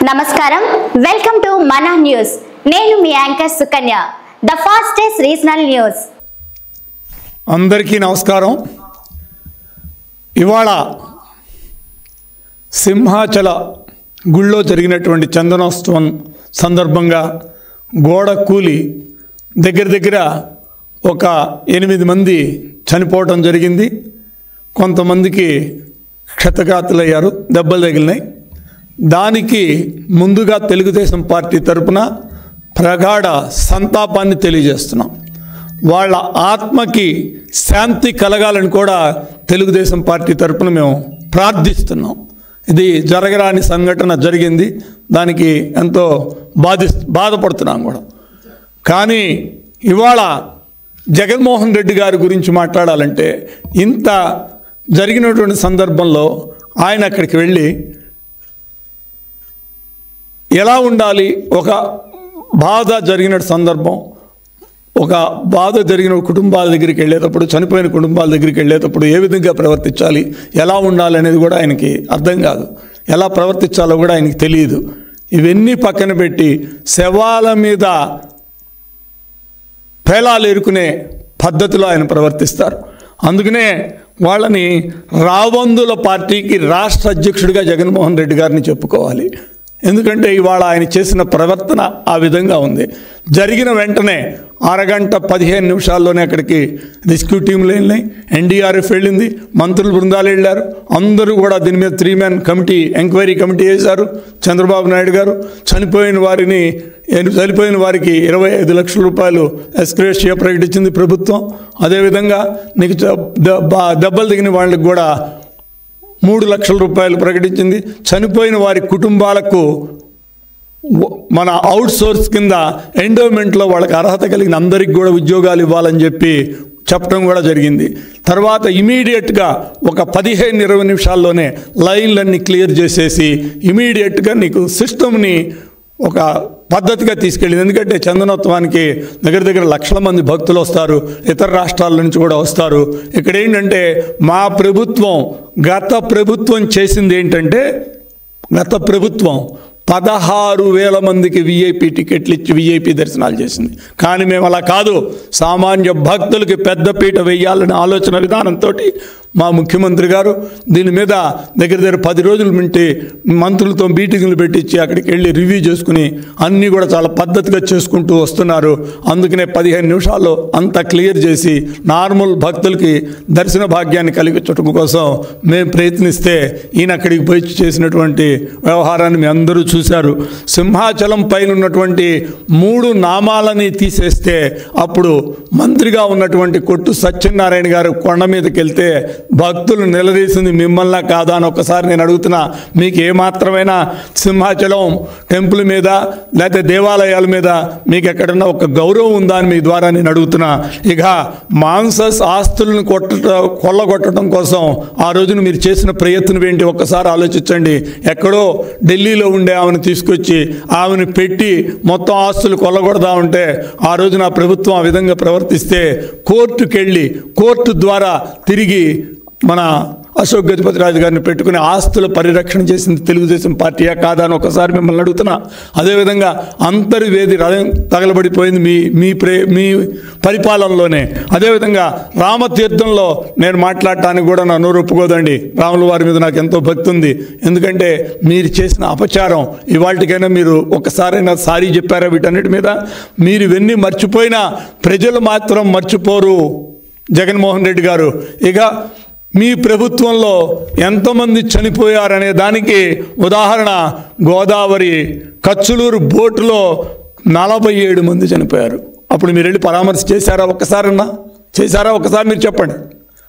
నమస్కారం welcome to మన news నేను మీ anchor Sukanya the fastest regional news అందరికీ నమస్కారం ఇవాళ సింహాచల గుళ్ళో జరిగినటువంటి చందనోత్సవం సందర్భంగా గోడ కూలి దగ్గర ఒక 8 మంది చనిపోవడం జరిగింది కొంతమందికి క్షతగాతులయ్యారు దెబ్బలు తగిలినాయి దానికి ముందుగా తెలుగుదేశం పార్టీ తరపున ప్రగాఢ సంతాపాన్ని తెలియజేస్తున్నాం వాళ్ళ ఆత్మకి శాంతి కలగాలని కూడా తెలుగుదేశం పార్టీ తరపున మేము ప్రార్థిస్తున్నాం ఇది జరగరాని సంఘటన జరిగింది దానికి ఎంతో బాధపడుతున్నాం కూడా కానీ ఇవాళ జగన్మోహన్ రెడ్డి గారి గురించి మాట్లాడాలంటే ఇంత జరిగినటువంటి సందర్భంలో ఆయన అక్కడికి వెళ్ళి ఎలా ఉండాలి ఒక బాధ జరిగిన సందర్భం ఒక బాధ జరిగిన కుటుంబాల దగ్గరికి వెళ్ళేటప్పుడు చనిపోయిన కుటుంబాల దగ్గరికి వెళ్ళేటప్పుడు ఏ విధంగా ప్రవర్తించాలి ఎలా ఉండాలి అనేది కూడా ఆయనకి అర్థం కాదు ఎలా ప్రవర్తించాలో కూడా ఆయనకి తెలియదు ఇవన్నీ పక్కన పెట్టి శవాల మీద పేలాలు ఎరుకునే పద్ధతిలో ఆయన ప్రవర్తిస్తారు అందుకనే వాళ్ళని రాబందుల పార్టీకి రాష్ట్ర అధ్యక్షుడిగా జగన్మోహన్ రెడ్డి గారిని చెప్పుకోవాలి ఎందుకంటే ఇవాళ ఆయన చేసిన ప్రవర్తన ఆ విధంగా ఉంది జరిగిన వెంటనే అరగంట 15 నిమిషాల్లోనే అక్కడికి రెస్క్యూ టీంలు వెళ్ళినాయి ఎన్డీఆర్ఎఫ్ వెళ్ళింది మంత్రుల బృందాలు వెళ్ళారు అందరూ కూడా దీని మీద 3 మ్యాన్ కమిటీ ఎంక్వైరీ కమిటీ వేశారు చంద్రబాబు నాయుడు గారు చనిపోయిన వారికి 25 లక్షల రూపాయలు ఎస్క్రేషియా ప్రకటించింది ప్రభుత్వం అదేవిధంగా నీకు దెబ్బలు దిగిన వాళ్ళకి కూడా 3 లక్షల రూపాయలు ప్రకటించింది చనిపోయిన వారి కుటుంబాలకు మన అవుట్ సోర్స్ కింద ఎండోమెంట్లో వాళ్ళకి అర్హత కలిగిన అందరికి కూడా ఉద్యోగాలు ఇవ్వాలని చెప్పడం కూడా జరిగింది తర్వాత ఇమీడియట్గా ఒక 15-20 నిమిషాల్లోనే లైన్లన్నీ క్లియర్ చేసేసి ఇమీడియట్గా నీకు సిస్టమ్ని ఒక పద్ధతిగా తీసుకెళ్ళింది ఎందుకంటే చందనోత్సవానికి దగ్గర లక్షల మంది భక్తులు వస్తారు ఇతర రాష్ట్రాల నుంచి కూడా వస్తారు ఇక్కడ ఏంటంటే మా ప్రభుత్వం గత ప్రభుత్వం చేసింది ఏంటంటే గత ప్రభుత్వం 16,000 మందికి వీఐపీ టికెట్లు ఇచ్చి వీఐపీ దర్శనాలు చేసింది కానీ మేము అలా కాదు సామాన్య భక్తులకి పెద్దపీట వేయాలనే ఆలోచన విధానంతో మా ముఖ్యమంత్రి గారు దీని మీద దగ్గర 10 రోజుల నుండి మంత్రులతో మీటింగులు పెట్టించి అక్కడికి వెళ్ళి రివ్యూ చేసుకుని అన్నీ కూడా చాలా పద్ధతిగా చేసుకుంటూ వస్తున్నారు అందుకనే 15 నిమిషాల్లో అంతా క్లియర్ చేసి నార్మల్ భక్తులకి దర్శన భాగ్యాన్ని కలిగించడం కోసం మేము ప్రయత్నిస్తే ఈయన అక్కడికి పోయి చేసినటువంటి వ్యవహారాన్ని మీ అందరూ చూశారు సింహాచలం పైన ఉన్నటువంటి 3 నామాలని తీసేస్తే అప్పుడు మంత్రిగా ఉన్నటువంటి కొట్టు సత్యనారాయణ గారు కొండ మీదకి వెళ్తే భక్తులు నిలదీసింది మిమ్మల్ని కాదా అని ఒకసారి నేను అడుగుతున్నా మీకు ఏమాత్రమైనా సింహాచలం టెంపుల్ మీద లేకపోతే దేవాలయాల మీద మీకు ఎక్కడన్నా ఒక గౌరవం ఉందా అని మీ ద్వారా నేను అడుగుతున్నా ఇక మాన్సస్ ఆస్తులను కొల్లగొట్టడం కోసం ఆ రోజున మీరు చేసిన ప్రయత్నం ఏంటి ఒక్కసారి ఆలోచించండి ఎక్కడో ఢిల్లీలో ఉండే ఆమెను తీసుకొచ్చి ఆమెను పెట్టి మొత్తం ఆస్తులు కొల్లగొడదా ఉంటే ఆ రోజున ప్రభుత్వం ఆ విధంగా ప్రవర్తిస్తే కోర్టు ద్వారా తిరిగి మన అశోక్ గజపతిరాజు గారిని పెట్టుకుని ఆస్తుల పరిరక్షణ చేసింది తెలుగుదేశం పార్టీయా కాదా అని ఒకసారి మిమ్మల్ని అడుగుతున్నా అదేవిధంగా అంతర్వేది తగలబడిపోయింది మీ పరిపాలనలోనే అదేవిధంగా రామతీర్థంలో నేను మాట్లాడటానికి కూడా నా నోరు ఒప్పుకోదండి రాముల వారి మీద నాకు ఎంతో భక్తి ఉంది ఎందుకంటే మీరు చేసిన అపచారం ఇవాళకైనా మీరు ఒకసారైనా సారీ చెప్పారా వీటన్నిటి మీద మీరు ఇవన్నీ మర్చిపోయినా ప్రజలు మాత్రం మర్చిపోరు జగన్మోహన్ రెడ్డి గారు ఇక మీ ప్రభుత్వంలో ఎంతమంది చనిపోయారనే దానికి ఉదాహరణ గోదావరి కచ్చులూరు బోటులో 47 మంది చనిపోయారు అప్పుడు మీరు వెళ్ళి పరామర్శ చేశారా ఒకసారి మీరు చెప్పండి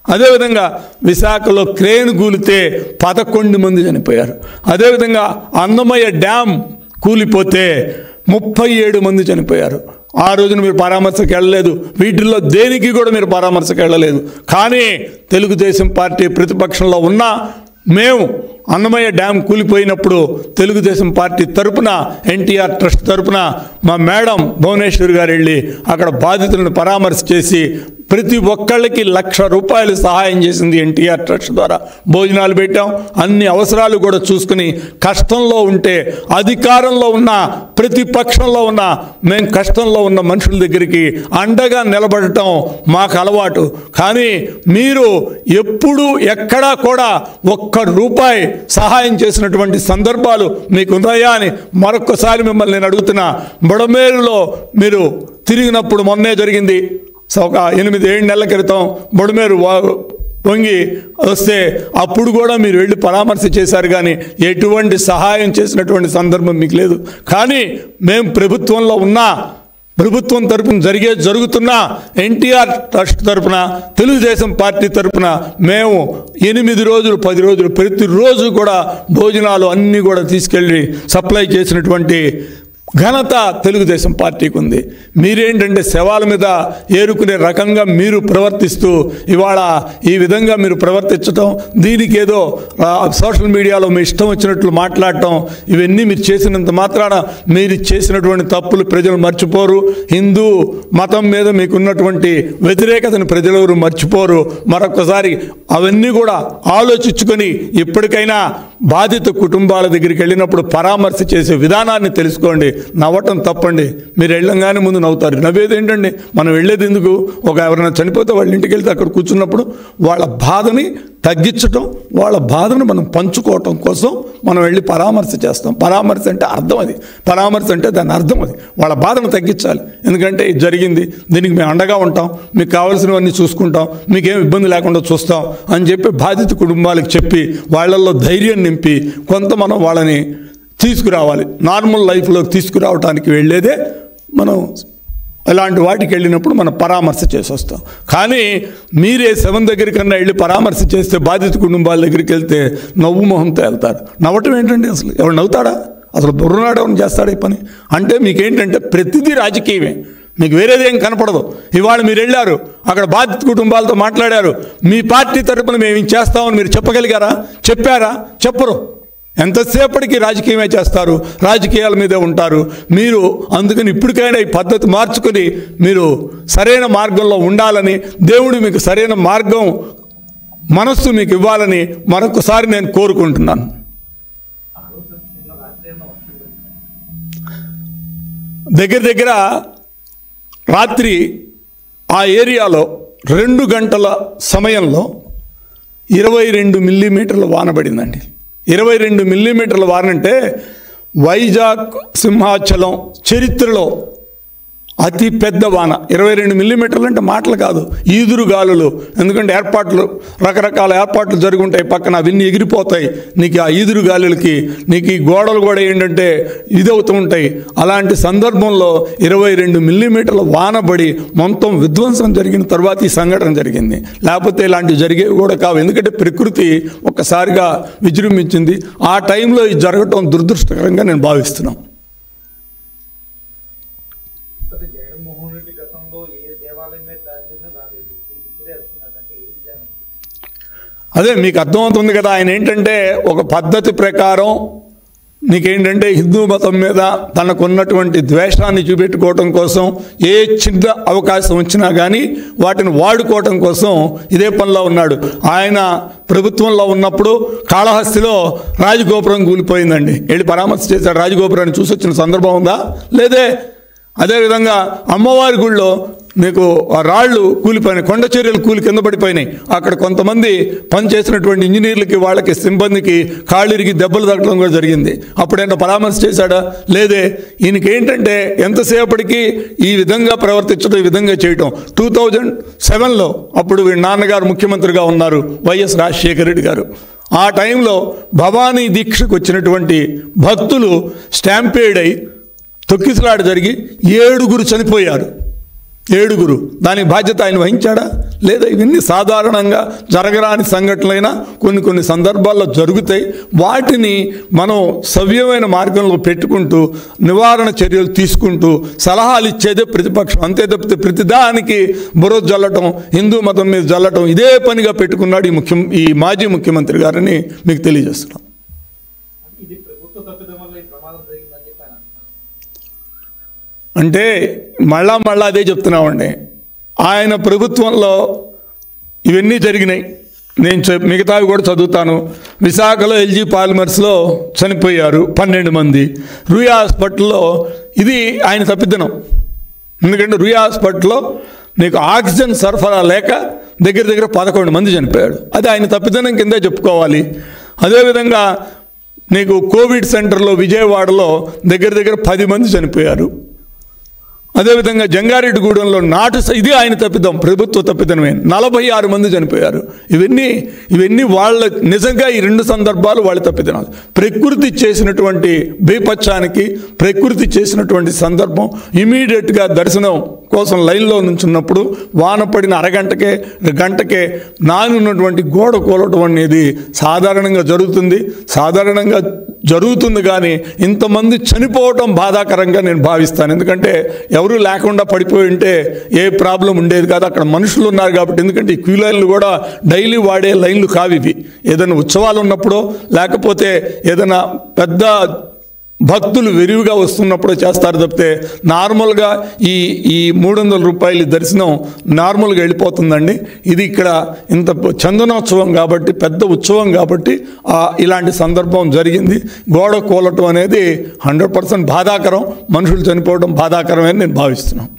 అదేవిధంగా విశాఖలో క్రేన్ కూలితే 11 మంది చనిపోయారు అదేవిధంగా అన్నమయ్య డ్యామ్ కూలిపోతే 37 మంది చనిపోయారు ఆ రోజున మీరు పరామర్శకు వెళ్ళలేదు వీటిల్లో దేనికి కూడా మీరు పరామర్శకు వెళ్ళలేదు కానీ తెలుగుదేశం పార్టీ ప్రతిపక్షంలో ఉన్న మేము అన్నమయ్య డ్యామ్ కూలిపోయినప్పుడు తెలుగుదేశం పార్టీ తరపున ఎన్టీఆర్ ట్రస్ట్ తరపున మా మేడం భువనేశ్వర్ గారు వెళ్ళి అక్కడ బాధితులను పరామర్శ చేసి ప్రతి ఒక్కళ్ళకి ₹1,00,000 సహాయం చేసింది ఎన్టీఆర్ ట్రస్ట్ ద్వారా. భోజనాలు పెట్టాం, అన్ని అవసరాలు కూడా చూసుకుని, కష్టంలో ఉంటే అధికారంలో ఉన్న ప్రతిపక్షంలో ఉన్న మేము కష్టంలో ఉన్న మనుషుల దగ్గరికి అండగా నిలబడటం మాకు అలవాటు. కానీ మీరు ఎప్పుడు ఎక్కడా కూడా ₹1 సహాయం చేసినటువంటి సందర్భాలు మీకు ఉన్నాయా అని మరొక్కసారి మిమ్మల్ని నేను అడుగుతున్నా. బుడమేరులో మీరు తిరిగినప్పుడు మొన్నే జరిగింది, ఒక 8-7 నెలల క్రితం బుడమేరు పొంగి వస్తే అప్పుడు కూడా మీరు వెళ్ళి పరామర్శ చేశారు, కానీ ఎటువంటి సహాయం చేసినటువంటి సందర్భం మీకు లేదు. కానీ మేము ప్రభుత్వంలో ఉన్నా, ప్రభుత్వం తరపున జరుగుతున్న ఎన్టీఆర్ ట్రస్ట్ తరపున, తెలుగుదేశం పార్టీ తరపున మేము 8 రోజులు 10 రోజులు ప్రతిరోజు కూడా భోజనాలు అన్నీ కూడా తీసుకెళ్ళి సప్లై చేసినటువంటి ఘనత తెలుగుదేశం పార్టీకి ఉంది. మీరేంటంటే శవాల మీద ఏరుకునే రకంగా మీరు ప్రవర్తిస్తూ ఇవాళ ఈ విధంగా మీరు ప్రవర్తించటం, దీనికి ఏదో సోషల్ మీడియాలో మీ ఇష్టం వచ్చినట్లు మాట్లాడటం, ఇవన్నీ మీరు చేసినంత మాత్రాన మీరు చేసినటువంటి తప్పులు ప్రజలు మర్చిపోరు. హిందూ మతం మీద మీకున్నటువంటి వ్యతిరేకతను ప్రజలెవరు మర్చిపోరు. మరొకసారి అవన్నీ కూడా ఆలోచించుకొని ఇప్పటికైనా బాధిత కుటుంబాల దగ్గరికి వెళ్ళినప్పుడు పరామర్శ చేసే విధానాన్ని తెలుసుకోండి. నవ్వటం తప్పండి. మీరు వెళ్ళంగానే ముందు నవ్వుతారు. నవ్వేది ఏంటండి? మనం వెళ్ళేది ఎందుకు? ఎవరైనా చనిపోతే వాళ్ళ ఇంటికి వెళ్తే అక్కడ కూర్చున్నప్పుడు వాళ్ళ బాధని తగ్గించటం, వాళ్ళ బాధను మనం పంచుకోవటం కోసం మనం వెళ్ళి పరామర్శ చేస్తాం. పరామర్శ అంటే అర్థం అది. పరామర్శ అంటే దాని అర్థం అది. వాళ్ళ బాధను తగ్గించాలి. ఎందుకంటే ఇది జరిగింది, దీనికి మేము అండగా ఉంటాం, మీకు కావాల్సినవన్నీ చూసుకుంటాం, మీకేం ఇబ్బంది లేకుండా చూస్తాం అని చెప్పి బాధిత కుటుంబాలకు చెప్పి వాళ్ళల్లో ధైర్యం నింపి కొంత మనం వాళ్ళని తీసుకురావాలి. నార్మల్ లైఫ్లోకి తీసుకురావడానికి వెళ్ళేదే మనం అలాంటి వాటికి వెళ్ళినప్పుడు మనం పరామర్శ చేసి వస్తాం. కానీ మీరే శవం దగ్గర కన్నా వెళ్ళి పరామర్శ చేస్తే బాధిత కుటుంబాల దగ్గరికి వెళ్తే నవ్వు మొహంతో వెళ్తారు. నవ్వటం ఏంటండి? అసలు ఎవరు నవ్వుతాడా? అసలు బుర్రనాడేమని చేస్తాడా ఈ పని? అంటే మీకేంటంటే ప్రతిదీ రాజకీయమే, మీకు వేరేదేం కనపడదు. ఇవాళ మీరు వెళ్ళారు, అక్కడ బాధిత కుటుంబాలతో మాట్లాడారు, మీ పార్టీ తరపున మేము ఇది చేస్తామని మీరు చెప్పగలిగారా? చెప్పారా? చెప్పరు. ఎంతసేపటికి రాజకీయమే చేస్తారు, రాజకీయాల మీదే ఉంటారు మీరు. అందుకని ఇప్పటికైనా ఈ పద్ధతి మార్చుకొని మీరు సరైన మార్గంలో ఉండాలని, దేవుడు మీకు సరైన మార్గం మనస్సు మీకు ఇవ్వాలని మరొకసారి నేను కోరుకుంటున్నాను. దగ్గర రాత్రి ఆ ఏరియాలో 2 గంటల సమయంలో 22 మిల్లీమీటర్ల వాన పడిందండి. 22 మిల్లీమీటర్ల వాన అంటే వైజాగ్ సింహాచలం చరిత్రలో అతి పెద్ద వాన. 22 మిల్లీమీటర్లు అంటే మాటలు కాదు, ఈదురు గాలులు. ఎందుకంటే రకరకాల ఏర్పాట్లు జరుగుంటాయి పక్కన, అవన్నీ ఎగిరిపోతాయి. నీకు ఆ ఈదురు గాలులకి నీకు ఈ గోడలు కూడా ఏంటంటే ఇదవుతూ ఉంటాయి. అలాంటి సందర్భంలో 22 మిల్లీమీటర్ల వాన పడి మొత్తం విధ్వంసం జరిగిన తర్వాత ఈ సంఘటన జరిగింది. లేకపోతే ఇలాంటివి జరిగేవి కూడా కావు. ఎందుకంటే ప్రకృతి ఒక్కసారిగా విజృంభించింది. ఆ టైంలో ఇది జరగటం దురదృష్టకరంగా నేను భావిస్తున్నాను. అదే మీకు అర్థమవుతుంది కదా. ఆయన ఏంటంటే ఒక పద్ధతి ప్రకారం నీకేంటంటే హిందూ మతం మీద తనకున్నటువంటి ద్వేషాన్ని చూపెట్టుకోవటం కోసం ఏ చిన్న అవకాశం వచ్చినా కానీ వాటిని వాడుకోవటం కోసం ఇదే పనిలో ఉన్నాడు. ఆయన ప్రభుత్వంలో ఉన్నప్పుడు కాళహస్తిలో రాజగోపురం కూలిపోయిందండి. వెళ్ళి పరామర్శ చేశాడు, రాజగోపురాన్ని చూసి వచ్చిన సందర్భం ఉందా? లేదే. అదేవిధంగా అమ్మవారి గుళ్ళో నీకు ఆ రాళ్ళు కూలిపోయినాయి, కొండ చర్యలు కూలి కింద పడిపోయినాయి. అక్కడ కొంతమంది పనిచేసినటువంటి ఇంజనీర్లకి వాళ్ళకి సిబ్బందికి కాళ్ళిరిగి దెబ్బలు తగ్గడం కూడా జరిగింది. అప్పుడైనా పరామర్శ చేశాడా? లేదే. ఈయనకి ఏంటంటే ఎంతసేపటికి ఈ విధంగా ప్రవర్తించడం, ఈ విధంగా చేయటం. 2007లో అప్పుడు వీళ్ళ నాన్నగారు ముఖ్యమంత్రిగా ఉన్నారు, వైఎస్ రాజశేఖర రెడ్డి గారు. ఆ టైంలో భవానీ దీక్షకు వచ్చినటువంటి భక్తులు స్టాంపేడ్ అయి తొక్కిసలాట జరిగి 7 చనిపోయారు. 7 దానికి బాధ్యత ఆయన వహించాడా? లేదా. ఇవన్నీ సాధారణంగా జరగరాని సంఘటనలైనా కొన్ని సందర్భాల్లో జరుగుతాయి. వాటిని మనం సవ్యమైన మార్గంలో పెట్టుకుంటూ నివారణ చర్యలు తీసుకుంటూ సలహాలు ఇచ్చేదే ప్రతిపక్షం. అంతే తప్పితే ప్రతిదానికి బురద జల్లటం, హిందూ మతం మీద జల్లటం ఇదే పనిగా పెట్టుకున్నాడు ఈ మాజీ ముఖ్యమంత్రి గారని మీకు తెలియజేస్తున్నాం. అంటే మళ్ళా అదే చెప్తున్నామండి. ఆయన ప్రభుత్వంలో ఇవన్నీ జరిగినాయి. నేను మిగతావి కూడా చదువుతాను. విశాఖలో ఎల్జీ పాలిమర్స్లో చనిపోయారు 12 మంది. రూయా హాస్పిటల్లో ఇది ఆయన తప్పిదనం. ఎందుకంటే రూయా హాస్పిటల్లో నీకు ఆక్సిజన్ సరఫరా లేక దగ్గర దగ్గర 11 మంది చనిపోయాడు. అది ఆయన తప్పిదనం కిందే చెప్పుకోవాలి. అదేవిధంగా నీకు కోవిడ్ సెంటర్లో విజయవాడలో దగ్గర దగ్గర 10 మంది చనిపోయారు. అదేవిధంగా జంగారెడ్డిగూడెంలో ఇది ఆయన తప్పిదం, ప్రభుత్వ తప్పిదనమే, 46 మంది చనిపోయారు. ఇవన్నీ వాళ్ళ నిజంగా ఈ 2 సందర్భాలు వాళ్ళ తప్పిదనాలు. ప్రకృతి చేసినటువంటి బీపత్యానికి ప్రకృతి చేసినటువంటి సందర్భం. ఇమీడియట్గా దర్శనం కోసం లైన్లో నుంచున్నప్పుడు వాన పడిన గంటకే నానున్నటువంటి గోడ కూలటం అనేది సాధారణంగా జరుగుతుంది కానీ ఇంతమంది చనిపోవటం బాధాకరంగా నేను భావిస్తాను. ఎందుకంటే ఎవరు లేకుండా పడిపోయి ఉంటే ఏ ప్రాబ్లం ఉండేది కాదు. అక్కడ మనుషులు ఉన్నారు కాబట్టి. ఎందుకంటే ఈ క్యూ లైన్లు కూడా డైలీ వాడే లైన్లు కావు ఇవి. ఏదైనా ఉత్సవాలు ఉన్నప్పుడో లేకపోతే ఏదైనా పెద్ద భక్తులు విరివిగా వస్తున్నప్పుడు చేస్తారు తప్పితే నార్మల్గా ఈ 300 రూపాయల దర్శనం నార్మల్గా వెళ్ళిపోతుందండి. ఇది ఇక్కడ ఇంత చందనోత్సవం కాబట్టి, పెద్ద ఉత్సవం కాబట్టి ఇలాంటి సందర్భం జరిగింది. గోడ కూలటం అనేది 100% బాధాకరం. మనుషులు చనిపోవడం బాధాకరమే నేను భావిస్తున్నాను.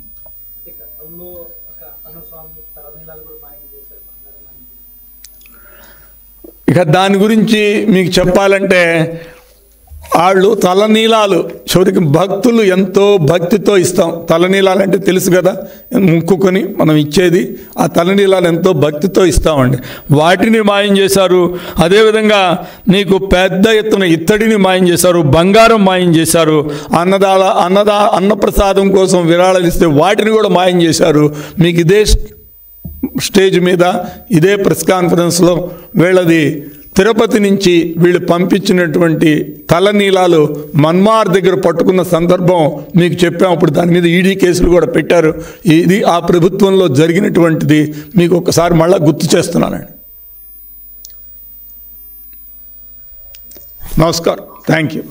ఇక దాని గురించి మీకు చెప్పాలంటే వాళ్ళు తలనీలాలు చివరికి భక్తులు ఎంతో భక్తితో ఇస్తాం. తలనీలాలు అంటే తెలుసు కదా, ముక్కుకొని మనం ఇచ్చేది. ఆ తలనీలాలు ఎంతో భక్తితో ఇస్తామండి. వాటిని మాయం చేశారు. అదేవిధంగా నీకు పెద్ద ఎత్తున ఇత్తడిని మాయం చేశారు, బంగారం మాయం చేశారు. అన్నప్రసాదం కోసం విరాళాలు ఇస్తే వాటిని కూడా మాయం చేశారు. మీకు ఇదే స్టేజ్ మీద ఇదే ప్రెస్ కాన్ఫరెన్స్లో వీళ్ళది తిరుపతి నుంచి వీళ్ళు పంపించినటువంటి తలనీలాలు మన్మార్ దగ్గర పట్టుకున్న సందర్భం మీకు చెప్పాము. అప్పుడు దాని మీద ఈడీ కేసులు కూడా పెట్టారు. ఇది ఆ ప్రభుత్వంలో జరిగినటువంటిది మీకు ఒకసారి మళ్ళీ గుర్తు చేస్తున్నానండి. నమస్కారం. Thank you.